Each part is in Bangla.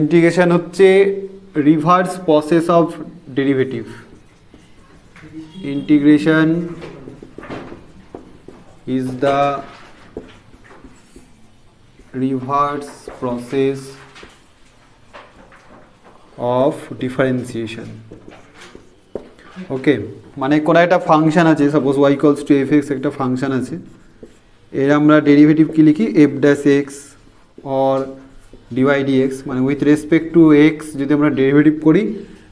ইন্টিগ্রেশন হচ্ছে reverse process of derivative. Integration is the reverse process of differentiation. Okay, মানে কোনো একটা ফাংশন আছে, suppose y equals to F X একটা ফাংশন আছে, এর আমরা ডেরিভেটিভ কি লিখি F dash X or d y d x, মানে উইথ রেসপেক্ট টু এক্স যদি আমরা ডেরিভেটিভ করি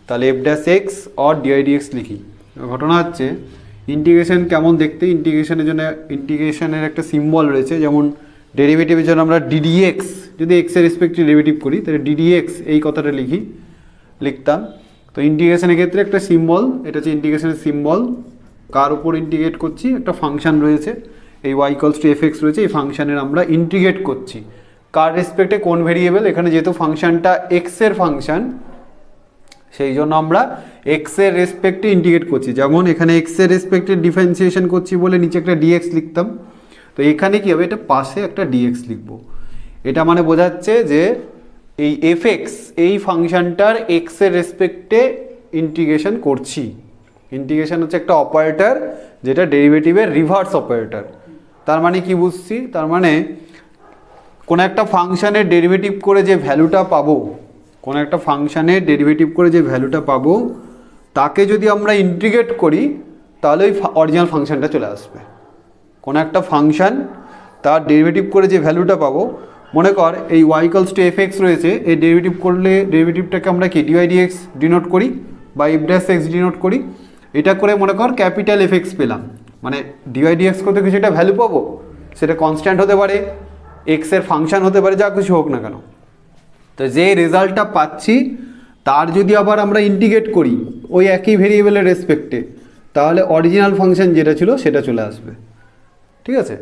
তাহলে F dash X or d y d x লিখি। ঘটনা হচ্ছে ইন্টিগ্রেশন কেমন দেখতে, ইন্টিগ্রেশনের জন্য ইন্টিগ্রেশনের একটা সিম্বল রয়েছে, যেমন ডেরিভেটিভের জন্য আমরা ডিডিএক্স যদি এক্সের রেসপেক্টে ডেরিভেটিভ করি তাহলে ডিডিএক্স এই কথাটা লিখতাম। তো ইন্টিগ্রেশনের ক্ষেত্রে একটা সিম্বল, এটা হচ্ছে ইন্টিগ্রেশনের সিম্বল, কার উপর ইন্টিগ্রেট করছি, একটা ফাংশন রয়েছে এই y equals to F x রয়েছে, এই ফাংশনের আমরা ইন্টিগ্রেট করছি কার রেসপেক্টে, কোন ভেরিয়েবল, এখানে যেহেতু ফাংশনটা এক্সের ফাংশন সেই জন্য আমরা এক্সের রেসপেক্টে ইন্টিগ্রেট করছি। যেমন এখানে এক্সের রেসপেক্টে ডিফারেন্সিয়েশন করছি বলে নিচে একটা ডিএক্স লিখতাম, তো এখানে কী হবে, এটা পাশে একটা ডিএক্স লিখব। এটা মানে বোঝাচ্ছে যে এই এফ এক্স এই ফাংশনটার এক্সের রেসপেক্টে ইন্টিগ্রেশন করছি। ইন্টিগ্রেশন হচ্ছে একটা অপারেটর যেটা ডেরিভেটিভের রিভার্স অপারেটর। তার মানে কি বুঝছি, তার মানে কোনো একটা ফাংশনের ডেরিভেটিভ করে যে ভ্যালুটা পাবো, কোনো একটা ফাংশনের ডেরিভেটিভ করে যে ভ্যালুটা পাবো তাকে যদি আমরা ইন্টিগ্রেট করি তাহলে ওই অরিজিনাল ফাংশনটা চলে আসবে। কোনো একটা ফাংশন তার ডেরিভেটিভ করে যে ভ্যালুটা পাবো, মনে কর এই y equals to F x রয়েছে, এই ডেরিভেটিভ করলে ডেরিভেটিভটাকে আমরা কি ডিওয়াই ডিএক্স ডিনোট করি বা এফ ড্যাশ এক্স ডিনোট করি। এটা করে মনে কর ক্যাপিটাল এফ এক্স পেলাম, মানে ডিওয়াই ডিএক্স করতে কিছু একটা ভ্যালু পাবো, সেটা কনস্ট্যান্ট হতে পারে, এক্সের ফাংশন হতে পারে, যা কিছু হোক না কেন। তো যে রেজাল্টটা পাচ্ছি তার যদি আবার আমরা ইন্টিগ্রেট করি ওই একই ভেরিয়েবলের রেসপেক্টে, তাহলে অরিজিনাল ফাংশন যেটা ছিল সেটা চলে আসবে। ঠিক আছে,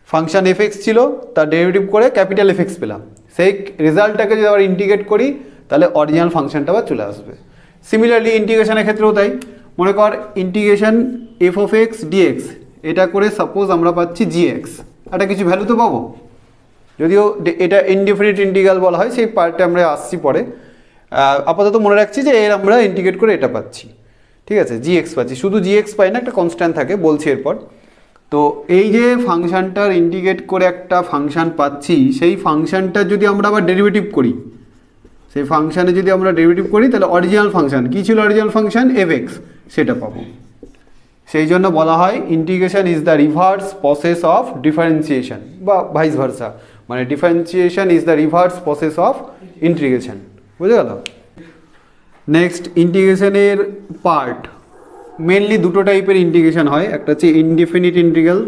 ফাংশন এফ এক্স ছিল, তার ডেরিভেটিভ করে ক্যাপিটাল এফ এক্স পেলাম, সেই রেজাল্টটাকে যদি আবার ইন্টিগ্রেট করি তাহলে অরিজিনাল ফাংশনটা আবার চলে আসবে। সিমিলারলি ইন্টিগ্রেশনের ক্ষেত্রেও তাই, মনে কর integration f of x dx, এটা করে সাপোজ আমরা পাচ্ছি জিএক্স, একটা কিছু ভ্যালু তো পাবো, যদিও এটা ইনডিফিনিট ইন্টিগ্রাল বলা হয়, সেই পার্টে আমরা আসছি পরে। আপাতত মনে রাখছি যে এর আমরা ইন্টিগ্রেট করে এটা পাচ্ছি। ঠিক আছে, জিএক্স পাচ্ছি, শুধু জিএক্স পাই না, একটা কনস্ট্যান্ট থাকে, বলছি এরপর। তো এই যে ফাংশনটার ইন্টিগ্রেট করে একটা ফাংশন পাচ্ছি, সেই ফাংশনটা যদি আমরা আবার ডেরিভেটিভ করি, সেই ফাংশানে যদি আমরা ডেরিভেটিভ করি তাহলে অরিজিনাল ফাংশন কী ছিল, অরিজিনাল ফাংশন এফ এক্স, সেটা পাবো। সেই জন্য বলা হয় integration is the reverse process of differentiation বা ভাইস ভার্সা, মানে differentiation is the reverse process of integration. বুঝে গেল? নেক্সট, ইন্টিগ্রেশনের পার্ট মেনলি দুটো টাইপের ইন্টিগ্রেশন হয়, একটা হচ্ছে ইনডিফিনিট ইন্টিগ্রাল,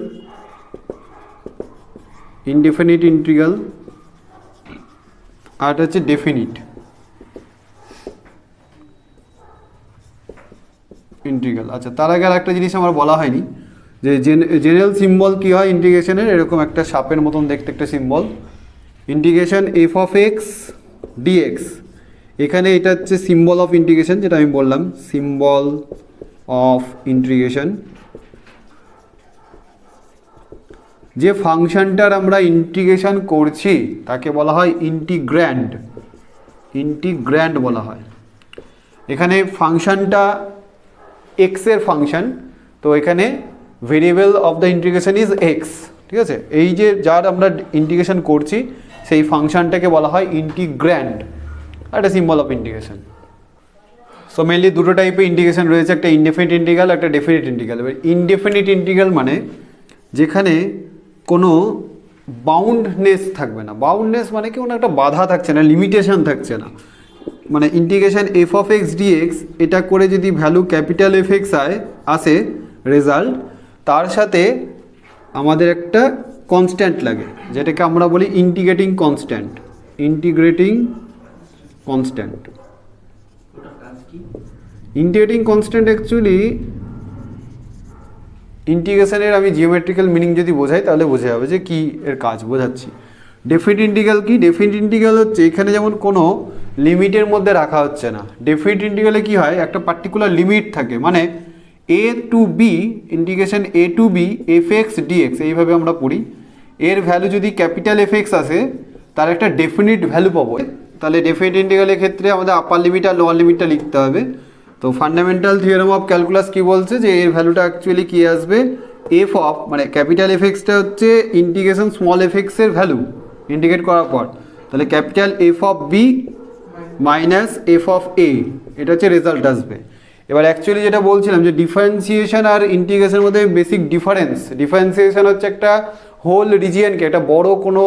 আর একটা হচ্ছে ডেফিনিট ইন্টিগ্রাল। আচ্ছা, তার আগে আর একটা জিনিস আমার বলা হয়নি, যে জেনারেল সিম্বল কী হয় ইন্টিগ্রেশনের, এরকম একটা সাপের মতন দেখতে একটা symbol, integration f of x d x, এখানে এটা হচ্ছে সিম্বল অফ ইন্টিগ্রেশন, যেটা আমি বললাম সিম্বল অফ ইন্টিগ্রেশন। যে ফাংশনটার আমরা ইন্টিগ্রেশন করছি তাকে বলা হয় ইন্টিগ্র্যান্ড বলা হয়। এখানে ফাংশনটা এক্সের ফাংশন, তো এখানে variable of the integration is x. ঠিক আছে, এই যে যার আমরা ইন্টিগ্রেশন করছি সেই ফাংশনটাকে বলা হয় ইন্টিগ্র্যান্ড, একটা symbol of integration. So mainly দুটো টাইপের ইন্টিগ্রেশন রয়েছে, একটা ইনডেফিনিট ইন্টিগ্রাল, একটা ডেফিনিট ইন্টিগ্রাল। এবার ইনডেফিনিট ইন্টিগ্রাল মানে যেখানে কোনো বাউন্ডনেস থাকবে না। বাউন্ডনেস মানে কি, কোনো একটা বাধা থাকছে না, লিমিটেশন থাকছে না। মানে integration f of x dx, এটা করে যদি ভ্যালু ক্যাপিটাল এফ এক্স আসে রেজাল্ট, তার সাথে আমাদের একটা কনস্ট্যান্ট লাগে, যেটাকে আমরা বলি integrating constant. Integrating constant actually ইন্টিগ্রেশনের আমি জিওমেট্রিক্যাল মিনিং যদি বোঝাই তাহলে বোঝা যাবে যে কী এর কাজ বোঝাচ্ছি। ডেফিনিট ইন্টিগ্রাল কি, ডেফিনিট ইন্টিগ্রাল হচ্ছে এখানে যেমন কোনো লিমিটের মধ্যে রাখা হচ্ছে না। ডেফিনিট ইন্টিগ্রালে কী হয়, একটা পার্টিকুলার লিমিট থাকে, মানে a to b, integration a to b f x dx, এইভাবে আমরা পড়ি। এর ভ্যালু যদি ক্যাপিটাল এফ এক্স আসে তার একটা ডেফিনিট ভ্যালু পাবো, তাহলে ডেফিনিট ইন্টিগ্রালের ক্ষেত্রে আমাদের আপার লিমিট আর লোয়ার লিমিটটা লিখতে হবে। তো ফান্ডামেন্টাল থিওরেম অফ ক্যালকুলাস কি বলছে যে এর ভ্যালুটা অ্যাকচুয়ালি কি আসবে, এফ অফ মানে ক্যাপিটাল এফ এক্সটা হচ্ছে ইন্টিগ্রেশন স্মল এফ এক্সের ভ্যালু ইন্টিগ্রেট করার পর, তাহলে capital F of b minus f of a, এটা হচ্ছে রেজাল্ট আসবে। এবার অ্যাকচুয়ালি যেটা বলছিলাম যে ডিফারেন্সিয়েশন আর ইন্টিগ্রেশনের মধ্যে বেসিক ডিফারেন্সিয়েশন হচ্ছে একটা হোল রিজিয়নকে, একটা বড় কোনো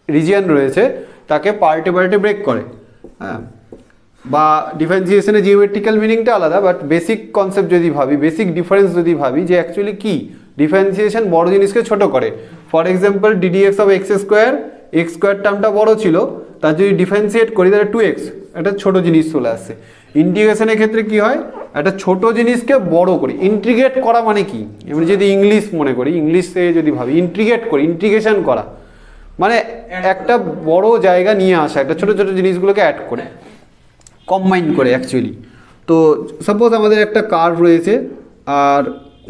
রিজিয়ন রয়েছে তাকে পার্টে পার্টে ব্রেক করে, হ্যাঁ, বা ডিফারেন্সিয়েশনের জিওমেট্রিক্যাল মিনিংটা আলাদা, বাট বেসিক কনসেপ্ট যদি ভাবি, বেসিক ডিফারেন্স যদি ভাবি যে অ্যাকচুয়ালি কি ডিফারেন্সিয়েশন বড় জিনিসকে ছোট করে। For example d dx of x square টার্মটা বড় ছিল, তার যদি ডিফারেন্সিয়েট করি তাহলে 2x, একটা ছোট জিনিস চলে আসছে। ইন্টিগ্রেশনের ক্ষেত্রে কি হয়, একটা ছোট জিনিসকে বড় করি। ইন্টিগ্রেট করা মানে কি, এমনি যদি ইংলিশ মনে করি, ইংলিশে যদি ভাবি ইন্টিগ্রেট করি, ইন্টিগ্রেশন করা মানে একটা বড় জায়গা নিয়ে আসা, একটা ছোট ছোট জিনিসগুলোকে অ্যাড করে কম্বাইন করে অ্যাকচুয়ালি। তো সাপোজ আমাদের একটা কার্ভ রয়েছে, আর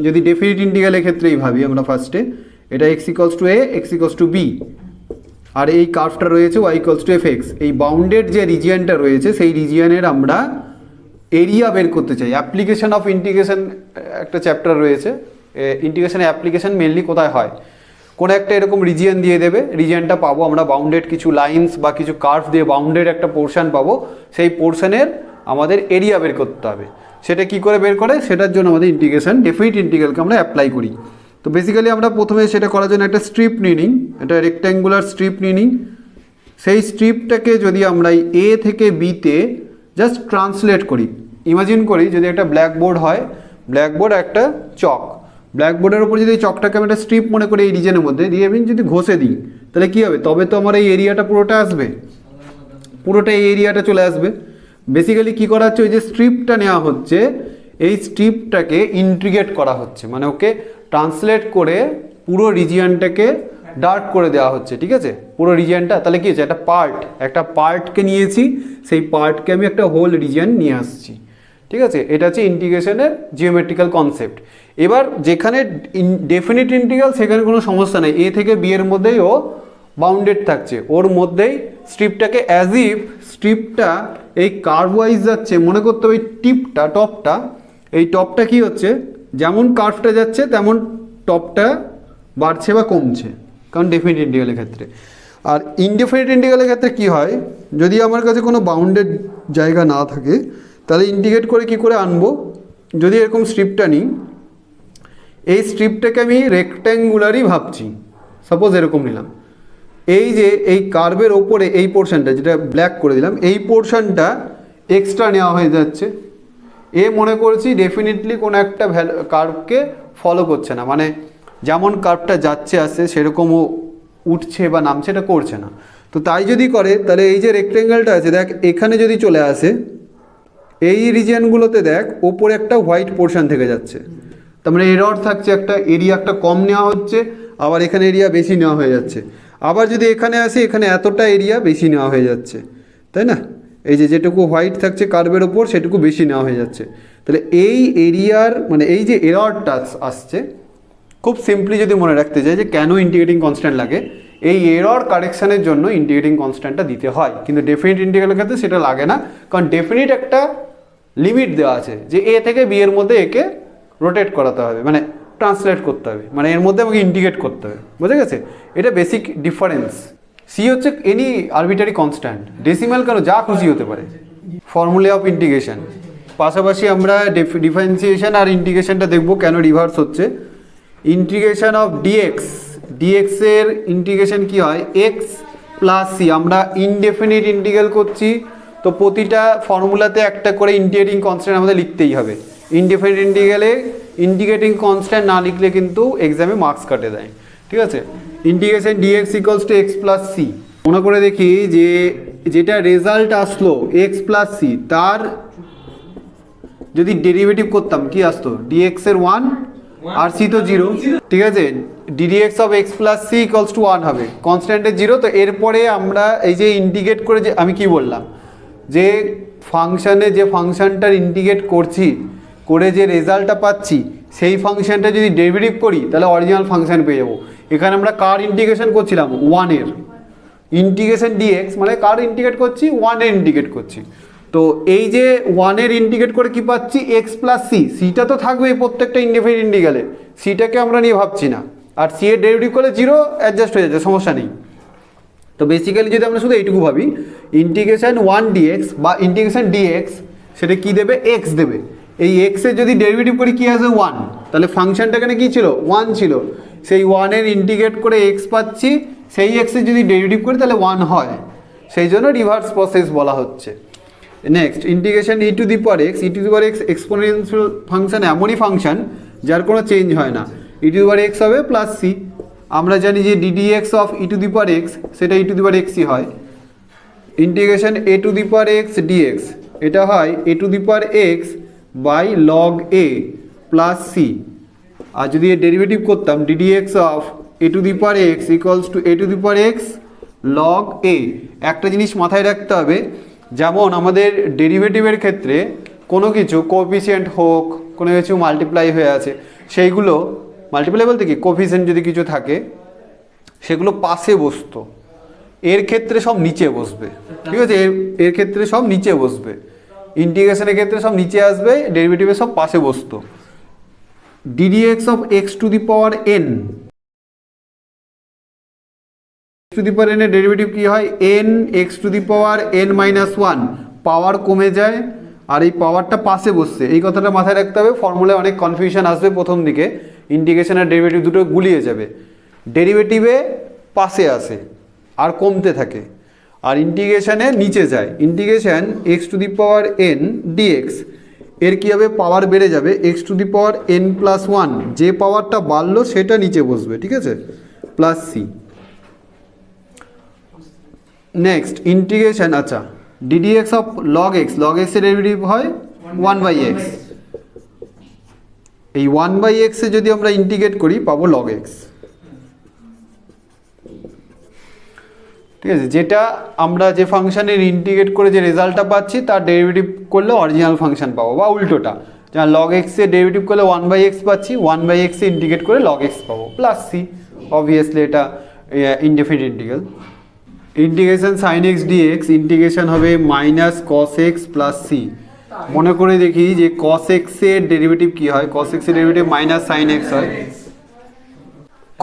যদি ডেফিনিট ইন্টিগ্রালের ক্ষেত্রেই ভাবি আমরা ফার্স্টে, এটা x equals to a, x equals to b, আর এই কার্ভটা রয়েছে y ইকুয়ালস টু fx। এই বাউন্ডেড যে রিজিয়নটা রয়েছে সেই রিজিয়নের আমরা এরিয়া বের করতে চাই। অ্যাপ্লিকেশন অফ ইন্টিগ্রেশন একটা চ্যাপ্টার রয়েছে, ইন্টিগ্রেশনের অ্যাপ্লিকেশন মেনলি কোথায় হয়, কোনো একটা এরকম রিজিয়ন দিয়ে দেবে, রিজিয়নটা পাবো আমরা বাউন্ডেড কিছু লাইন্স বা কিছু কার্ভ দিয়ে বাউন্ডেড একটা পোর্শন পাবো, সেই পোর্শনের আমাদের এরিয়া বের করতে হবে। সেটা কি করে বের করে, সেটার জন্য আমাদের ইন্টিগ্রেশন ডেফিনিট ইন্টিগ্রালকে আমরা অ্যাপ্লাই করি। তো বেসিক্যালি আমরা প্রথমে সেটা করার জন্য একটা স্ট্রিপ নিয়ে নিই, একটা রেক্ট্যাঙ্গুলার স্ট্রিপ নিয়ে নিই। সেই স্ট্রিপটাকে যদি আমরা এ থেকে বিতে জাস্ট ট্রান্সলেট করি, ইমাজিন করি যদি একটা ব্ল্যাকবোর্ড হয়, ব্ল্যাকবোর্ড একটা চক, ব্ল্যাকবোর্ডের উপর যদি চকটাকে আমি একটা স্ট্রিপ মনে করি এই রিজনের মধ্যে দিয়ে আমি যদি ঘষে দিই তাহলে কী হবে, তবে তো আমার এই এরিয়াটা পুরোটা আসবে, পুরোটা এই এরিয়াটা চলে আসবে। বেসিক্যালি কী করা হচ্ছে, ওই যে স্ট্রিপটা নেওয়া হচ্ছে, এই স্ট্রিপটাকে ইন্টিগ্রেট করা হচ্ছে, মানে ওকে ট্রান্সলেট করে পুরো রিজিয়নটাকে ডার্ক করে দেওয়া হচ্ছে, ঠিক আছে, পুরো রিজিয়নটা। তাহলে কী হচ্ছে, একটা পার্টকে নিয়েছি, সেই পার্টকে আমি একটা হোল রিজিয়ন নিয়ে আসছি, ঠিক আছে। এটা হচ্ছে ইন্টিগ্রেশনের জিওমেট্রিক্যাল কনসেপ্ট। এবার যেখানে ডেফিনিট ইন্টিগ্রাল সেখানে কোনো সমস্যা নেই, এ থেকে বি এর মধ্যেই ও বাউন্ডেড থাকছে, ওর মধ্যেই স্ট্রিপটাকে অ্যাজ ইফ স্ট্রিপটা এই কার্ভ ওয়াইজ যাচ্ছে, মনে করতে হবে টপটা, এই টপটা কি হচ্ছে, যেমন কার্ভটা যাচ্ছে তেমন টপটা বাড়ছে বা কমছে, কারণ ডেফিনিট ইন্টিগ্রালের ক্ষেত্রে। আর ইনডেফিনিট ইন্টিগ্রালের ক্ষেত্রে কি হয়, যদি আমার কাছে কোনো বাউন্ডেড জায়গা না থাকে তাহলে ইন্টিগ্রেট করে কি করে আনবো, যদি এরকম স্ট্রিপটা নিই, এই স্ট্রিপটাকে আমি রেক্ট্যাঙ্গুলারই ভাবছি, সাপোজ এরকম নিলাম, এই যে এই কার্ভের ওপরে এই পোর্শনটা যেটা ব্ল্যাক করে দিলাম, এই পোর্শনটা এক্সট্রা নেওয়া হয়ে যাচ্ছে, এ মনে করছি ডেফিনেটলি কোনো একটা কার্ভকে ফলো করছে না, মানে যেমন কার্ভটা যাচ্ছে আসছে সেরকমও উঠছে বা নামছে, এটা করছে না। তো তাই যদি করে তাহলে এই যে রেক্ট্যাঙ্গেলটা আছে দেখ, এখানে যদি চলে আসে এই রিজিয়নগুলোতে দেখ ওপরে একটা হোয়াইট পোর্শন থেকে যাচ্ছে, তার মানে এরর থাকছে, একটা এরিয়া একটা কম নেওয়া হচ্ছে, আবার এখানে এরিয়া বেশি নেওয়া হয়ে যাচ্ছে, আবার যদি এখানে আসে এখানে এতটা এরিয়া বেশি নেওয়া হয়ে যাচ্ছে, তাই না, এই যে যেটুকু হোয়াইট থাকছে কার্ভের ওপর সেটুকু বেশি নেওয়া হয়ে যাচ্ছে। তাহলে এই এরিয়ার মানে এই যে এররটা আসছে, খুব সিম্পলি যদি মনে রাখতে চাই যে কেন ইন্টিগ্রেটিং কনস্ট্যান্ট লাগে, এই এরর কারেকশানের জন্য ইন্টিগ্রেটিং কনস্ট্যান্টটা দিতে হয়, কিন্তু ডেফিনিট ইন্টিগ্রালের ক্ষেত্রে সেটা লাগে না, কারণ ডেফিনিট একটা লিমিট দেওয়া আছে যে এ থেকে বি এর মধ্যে একে রোটেট করাতে হবে, মানে ট্রান্সলেট করতে হবে, মানে এর মধ্যে আমাকে ইন্টিগ্রেট করতে হবে, বুঝে গেছে, এটা বেসিক ডিফারেন্স। সি হচ্ছে এনি আরবিটারি কনস্ট্যান্ট, ডেসিমাল কেন যা খুশি হতে পারে। ফর্মুলা অফ ইন্টিগ্রেশন, পাশাপাশি আমরা ডিফারেন্সিয়েশন আর ইন্টিগ্রেশনটা দেখব কেন রিভার্স হচ্ছে। ইন্টিগ্রেশন অফ ডিএক্স এর ইন্টিগ্রেশন কি হয়, এক্স প্লাস সি, আমরা ইনডেফিনিট ইন্টিগ্রাল করছি, তো প্রতিটা ফর্মুলাতে একটা করে ইন্টিগ্রেটিং কনস্ট্যান্ট আমাদের লিখতেই হবে। ইনডেফিনিট ইন্টিগ্রালে ইন্টিগ্রেটিং কনস্ট্যান্ট না লিখলে কিন্তু এক্সামে মার্কস কাটে দেয়, ঠিক আছে। Integration d x equals to x plus c, মনে করে দেখি যে যেটা রেজাল্ট আসলো এক্স প্লাস সি, তার যদি ডেরিভেটিভ করতাম কি আসতো, ডিএক্স এর 1 আর সি তো 0, ঠিক আছে, d d x of x plus c equals to 1 হবে, কনস্ট্যান্টের 0। তো এরপরে আমরা এই যে ইন্টিগ্রেট করে যে আমি কি বললাম, যে ফাংশানে যে ফাংশানটার ইন্টিগ্রেট করছি করে যে রেজাল্টটা পাচ্ছি সেই ফাংশানটা যদি ডেরিভেটিভ করি তাহলে অরিজিনাল ফাংশান পেয়ে যাবো। এখানে আমরা কার ইন্টিগ্রেশন করছিলাম, 1 এর, ইন্টিগ্রেশন ডিএক্স মানে কার ইন্টিগ্রেট করছি, ওয়ানের ইন্টিগ্রেট করছি। তো এই যে ওয়ানের ইন্টিগ্রেট করে কি পাচ্ছি, এক্স প্লাস সি, সিটা তো থাকবেই প্রত্যেকটা ইনডিফিনিট ইন্টিগ্রালে, সিটাকে আমরা নিয়ে ভাবছি না, আর সি এর ডেরিভেটিভ করলে জিরো অ্যাডজাস্ট হয়ে যাচ্ছে, সমস্যা নেই। তো বেসিক্যালি যদি আমরা শুধু এইটুকু ভাবি, ইন্টিগ্রেশন ওয়ান ডিএক্স বা ইন্টিগ্রেশন ডিএক্স, সেটা কি দেবে, এক্স দেবে। এই এক্সের যদি ডেরিভেটিভ করি কি আসবে, ওয়ান, তাহলে ফাংশনটা এখানে কী ছিল, ওয়ান ছিল, সেই ওয়ানের ইন্টিগ্রেট করে এক্স পাচ্ছি, সেই এক্সের যদি ডেরিভেটিভ করি তাহলে ওয়ান হয়, সেই জন্য রিভার্স প্রসেস বলা হচ্ছে। Next integration e to the power x, e to the power x exponential function এমনই ফাংশন যার কোনো চেঞ্জ হয় না, e to the power x হবে প্লাস সি। আমরা জানি যে d dx of e to the power x সেটা ই টু দি পাওয়ার এক্সই হয়। Integration a to the power x dx, এটা হয় a to the power x by log a plus c. আর যদি এর ডেরিভেটিভ করতাম d dx of a to the power x equals to a to the power x log a. একটা জিনিস মাথায় রাখতে হবে, যেমন আমাদের ডেরিভেটিভের ক্ষেত্রে কোনো কিছু কোএফিসিয়েন্ট হোক, কোনো কিছু মাল্টিপ্লাই হয়ে আছে, সেইগুলো মাল্টিপ্লাই বলতে কি কোএফিসিয়েন্ট যদি কিছু থাকে সেগুলো পাশে বসতো, এর ক্ষেত্রে সব নিচে বসবে, ঠিক আছে, এর ক্ষেত্রে সব নিচে বসবে, ইন্টিগ্রেশনের ক্ষেত্রে সব নিচে আসবে, ডেরিভেটিভে সব পাশে বসতো। D dx of x to the power n, to the power n এর ডেরিভেটিভ কি হয়, n x to the power n minus one, power কমে যায় আর এই পাওয়ারটা পাশে বসছে, এই কথাটা মাথায় রাখতে হবে। ফর্মুলায় অনেক কনফিউশন আসবে প্রথম দিকে, ইন্টিগ্রেশন আর ডেরিভেটিভ দুটো গুলিয়ে যাবে, ডেরিভেটিভে পাশে আসে আর কমতে থাকে, আর ইন্টিগ্রেশনে নিচে যায়। Integration x to the power n d x, এর কী হবে, পাওয়ার বেড়ে যাবে, x to the power n plus one, যে পাওয়ারটা বাড়লো সেটা নিচে বসবে, ঠিক আছে, প্লাস সি। নেক্সট ইন্টিগ্রেশন, আচ্ছা d d x of log x, log এক্সের ডেরিভেটিভ হয় ওয়ান বাই এক্স, এই ওয়ান বাই এক্সে যদি আমরা ইন্টিগ্রেট করি পাবো লগ এক্স, ঠিক আছে, যেটা আমরা যে ফাংশনের ইন্টিগ্রেট করে যে রেজাল্টটা পাচ্ছি তার ডেরিভেটিভ করলে অরিজিনাল ফাংশন পাবো, বা উল্টোটা, যেমন লগ এক্সের ডেরিভেটিভ করলে ওয়ান বাই এক্স পাচ্ছি, ওয়ান বাই এক্সে ইন্টিগ্রেট করে লগ এক্স পাবো প্লাস সি, অবভিয়াসলি এটা indefinite integral. Integration sine x dx, integration হবে minus cos x plus c. মনে করে দেখি যে কস এক্সের ডেরিভেটিভ কী হয়, কস এক্সের ডেরিভেটিভ মাইনাস সাইন এক্স হয়,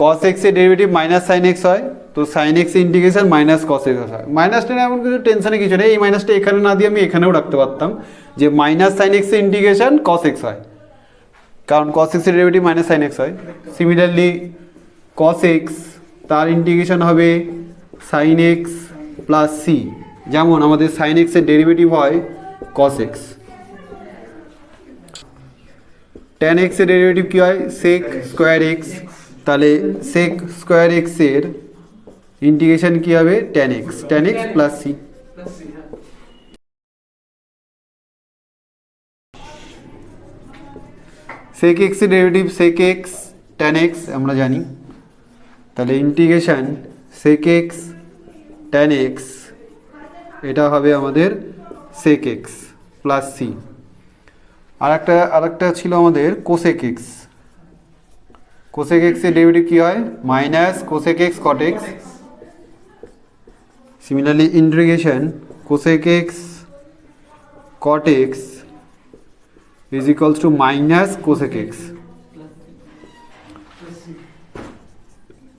কস এক্সের ডেরিভেটিভ মাইনাস সাইন এক্স হয়, তো sine x integration minus cos x হয়। মাইনাসটা এমন কিছু টেনশনে কিছু নেই, এই মাইনাসটা এখানে না দিয়ে আমি এখানেও রাখতে পারতাম, যে মাইনাস সাইন এক্সের ইন্টিগ্রেশন কস এক্স হয়, কারণ কস এক্সের ডেরিভেটিভ মাইনাস সাইন এক্স হয়। সিমিলারলি কস এক্স তার ইন্টিগ্রেশন হবে সাইন এক্স প্লাস সি, যেমন আমাদের সাইন এক্সের ডেরিভেটিভ হয় কস এক্স। ট্যান এক্সের ডেরিভেটিভ কী হয়, সেক স্কোয়ার এক্স, তাহলে সেক স্কোয়ার এক্সের ইন্টিগ্রেশন কী হবে, tan x plus c. Sec এক্সের derivative sec x tan x আমরা জানি, তাহলে integration sec x tan x, এটা হবে আমাদের সেক এক্স প্লাস সি। আরেকটা ছিল আমাদের কোসেক এক্স, কোসেক এক্সের ডেরিভেটিভ কী হয়, minus cosec x cot x. Similarly integration cosec x cot x is equals to minus cosec x.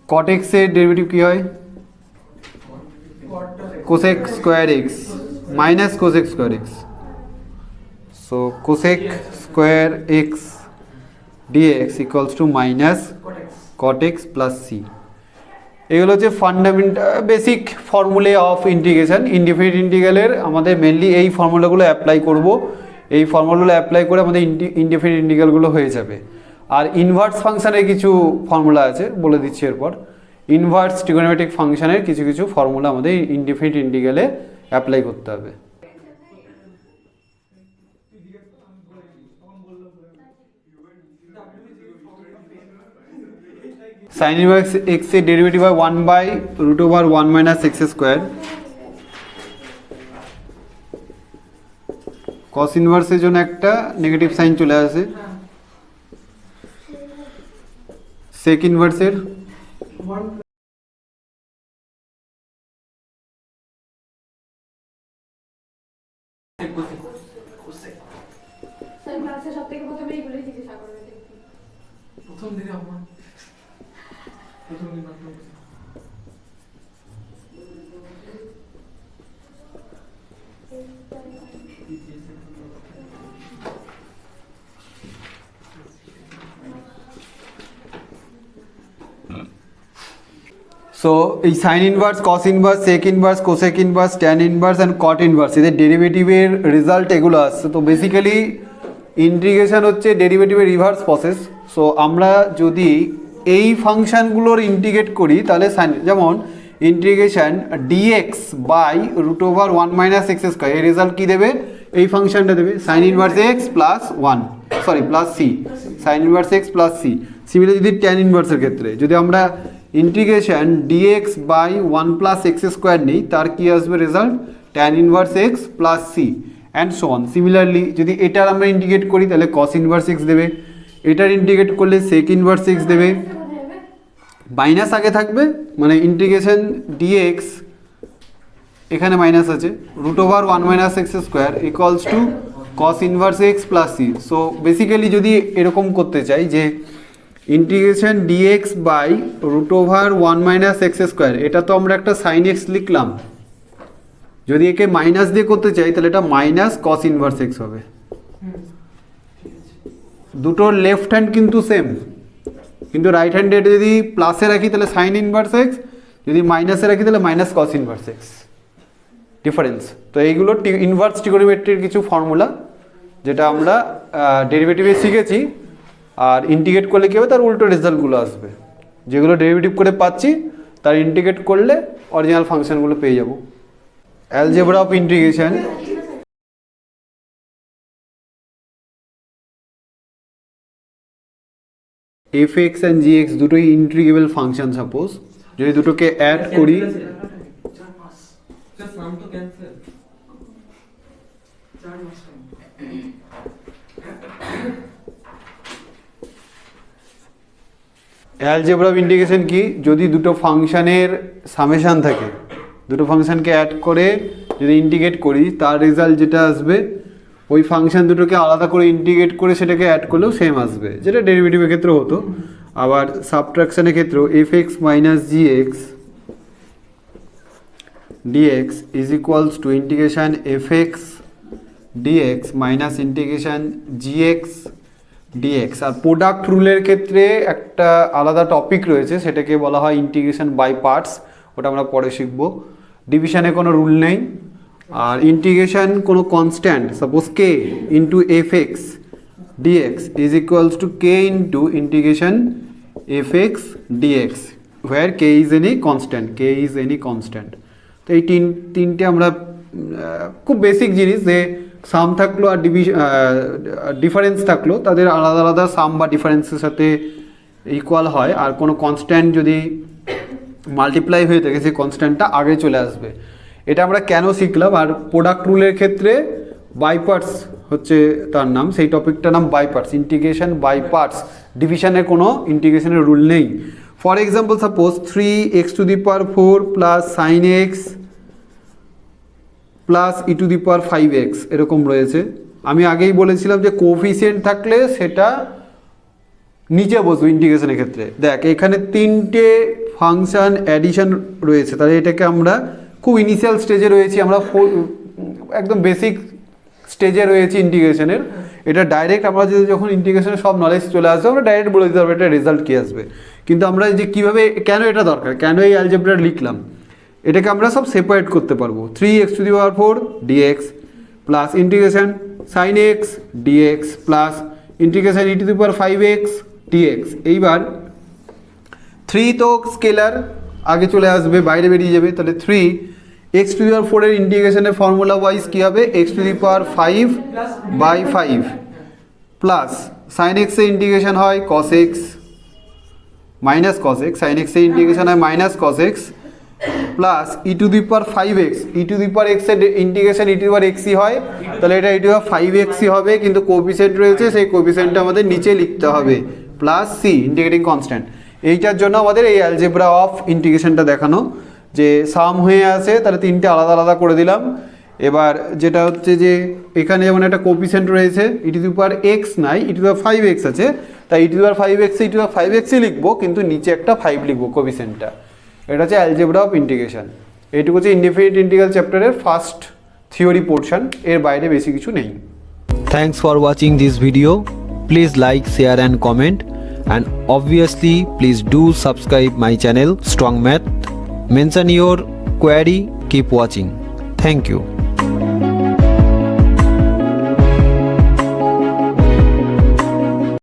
Cot এক্সের ডেরিভেটিভ কী হয়, cosec square x minus cosec square x, so cosec square x dx equals to minus cot x plus c. এগুলো হচ্ছে fundamental basic formulae of integration. Indefinite ইন্টিগ্রালের আমাদের মেনলি এই ফর্মুলাগুলো অ্যাপ্লাই করব, এই ফর্মুলাগুলো অ্যাপ্লাই করে আমাদের ইনডিফিনিট ইন্টিগ্রালগুলো হয়ে যাবে। আর ইনভার্স ফাংশনের কিছু ফর্মুলা আছে, বলে দিচ্ছি এরপর। ইনভার্স ট্রিগোনোমেট্রিক ফাংশনের কিছু কিছু ফর্মুলা আমাদের ইনডিফিনিট ইন্টিগ্রালে অ্যাপ্লাই করতে হবে। সাইন ইনভার্স এক্স এর ডেরিভেটিভ হয় 1/√1 মাইনাস এক্স স্কোয়ার। কস ইনভার্সের জন্য একটা নেগেটিভ সাইন চলে আসে, সেক ইনভার্সের সো এই sine inverse, cos inverse, sec inverse, cosec inverse, tan inverse and cot inverse, এদের ডেরিভেটিভের রেজাল্ট এগুলো আসছে। তো বেসিক্যালি ইন্টিগ্রেশন হচ্ছে ডেরিভেটিভের রিভার্স প্রসেস। সো আমরা যদি এই ফাংশানগুলোর ইন্টিগ্রেট করি তাহলে সাইন, যেমন integration d x by root over 1 - x square, এর রেজাল্ট কী দেবে? এই ফাংশনটা দেবে sine inverse x plus one, sorry plus c, sine inverse x plus c. Similar যদি ট্যান ইনভার্সের ক্ষেত্রে যদি আমরা integration d x by 1 + x square নিই, তার কী আসবে result? Tan inverse x plus c and so on. Similarly যদি এটার আমরা ইন্টিগ্রেট করি তাহলে কস ইনভার্স এক্স দেবে, এটার ইন্টিগ্রেট করলে সেক ইনভার্স এক্স দেবে, মাইনাস আগে থাকবে মানে ইন্টিগ্রেশন ডিএক্স, এখানে মাইনাস আছে, root over 1 - x square equals to cos inverse x plus c. So basically যদি এরকম করতে চাই যে integration d x by root over 1 - x square, এটা তো আমরা একটা সাইন এক্স লিখলাম, যদি একে মাইনাস দিয়ে করতে চাই তাহলে এটা মাইনাস কস ইনভার্স এক্স হবে। দুটোর লেফট হ্যান্ড কিন্তু সেম, কিন্তু রাইট হ্যান্ডে যদি প্লাসে রাখি তাহলে সাইন ইনভার্স এক্স, যদি মাইনাসে রাখি তাহলে minus cos inverse x, difference. তো এইগুলো ইনভার্স ট্রিগোনোমেট্রির কিছু ফর্মুলা যেটা আমরা ডেরিভেটিভে শিখেছি, আর ইন্টিগ্রেট করলে কী হবে তার উল্টো রেজাল্টগুলো আসবে, যেগুলো ডেরিভেটিভ করে পাচ্ছি তার ইন্টিগ্রেট করলে অরিজিনাল ফাংশনগুলো পেয়ে যাব। Algebra of integration, f(x) and g(x) দুটোই ইন্টিগ্রেবল ফাংশন। সাপোজ যদি দুটোকে অ্যাড করি, অ্যালজেব্রা অফ ইন্টিগ্রেশন কি? যদি দুটো ফাংশনের সামেশান থাকে, দুটো ফাংশনকে অ্যাড করে যদি ইন্টিগ্রেট করি তার রেজাল্ট যেটা আসবে ওই ফাংশন দুটোকে আলাদা করে ইন্টিগ্রেট করে সেটাকে অ্যাড করলেও সেম আসবে, যেটা ডেরিভেটিভের ক্ষেত্রে হতো। আবার সাবট্রাকশনের ক্ষেত্রেও f(x - gx) dx is equals to integration f(x dx minus integration gx dx। আর প্রোডাক্ট রুলের ক্ষেত্রে একটা আলাদা টপিক রয়েছে, সেটাকে বলা হয় ইন্টিগ্রেশন বাই পার্টস, ওটা আমরা পরে শিখব। ডিভিশনে কোনো রুল নেই। আর ইন্টিগ্রেশন কোনো constant, suppose k into f(x dx is equals two k into integration f(x dx), where k is any constant, k is any constant। তো এই তিনটে আমরা খুব বেসিক জিনিস, যে সাম থাকলো আর ডিফারেন্স থাকলো, তাদের আলাদা আলাদা সাম বা ডিফারেন্সের সাথে ইকুয়াল হয়, আর কোনো কনস্ট্যান্ট যদি মাল্টিপ্লাই হয়ে থাকে সেই কনস্ট্যান্টটা আগে চলে আসবে। এটা আমরা কেন শিখলাম। আর প্রোডাক্ট রুলের ক্ষেত্রে বাই পার্টস হচ্ছে তার নাম, সেই টপিকটার নাম by parts, integration by parts. ডিভিশনের কোনো ইন্টিগ্রেশনের রুল নেই। For example suppose 3x⁴ plus sine x plus e⁵x এরকম রয়েছে। আমি আগেই বলেছিলাম যে কোফিসিয়েন্ট থাকলে সেটা নিচে বসবে ইন্টিগ্রেশনের ক্ষেত্রে। দেখ এখানে তিনটে ফাংশন অ্যাডিশন রয়েছে, তাহলে এটাকে আমরা খুব ইনিশিয়াল স্টেজে রয়েছি, আমরা একদম বেসিক স্টেজে রয়েছি ইন্টিগ্রেশনের। এটা ডাইরেক্ট আমরা যদি যখন ইন্টিগ্রেশনের সব নলেজ চলে আসবে আমরা ডাইরেক্ট বলে দিতে পারবো এটা রেজাল্ট কী আসবে। কিন্তু আমরা যে কীভাবে, কেন এটা দরকার, কেন এই অ্যালজেব্রা লিখলাম, এটাকে আমরা সব সেপারেট করতে পারবো। 3x⁴ dx plus integration sine x dx plus integration e⁵x dx। এইবার 3 তো স্কেলার আগে চলে আসবে, বাইরে বেরিয়ে যাবে, তাহলে 3x⁴ এর ইন্টিগ্রেশনের ফর্মুলা ওয়াইজ কী হবে, x⁵5/5 প্লাস সাইন এক্সের ইন্টিগ্রেশন হয় cos x minus cos x, sine এক্সের ইন্টিগ্রেশন হয় minus cos x plus e⁵x, e⁵x এর ইন্টিগ্রেশন e⁵xই হয়, তাহলে এটা e⁵5xই হবে, কিন্তু কোএফিসিয়েন্ট রয়েছে সেই কোএফিসিয়েন্টটা আমাদের নিচে লিখতে হবে প্লাস c ইন্টিগ্রেটিং কনস্ট্যান্ট। এইটার জন্য আমাদের এই অ্যালজেব্রা অফ ইন্টিগ্রেশনটা দেখানো, যে সাম হয়ে আসে তাহলে তিনটে আলাদা আলাদা করে দিলাম, এবার যেটা হচ্ছে যে এখানে যেমন একটা কোপিসেন্ট রয়েছে e⁻x নাই e⁵x আছে, তাই e⁵x e⁵xই লিখবো, কিন্তু নিচে একটা 5 লিখবো কোপিসেন্টটা। এটা হচ্ছে অ্যালজেব্রা অফ ইন্টিগ্রেশন। এইটুকু হচ্ছে ইনডেফিনিট ইন্টিগ্রাল চ্যাপ্টারের ফার্স্ট থিওরি পোর্শন, এর বাইরে বেশি কিছু নেই। Thanks for watching this video. Please like, share and comment, and obviously please do subscribe my channel Strong Math. Mention your query, keep watching. Thank you.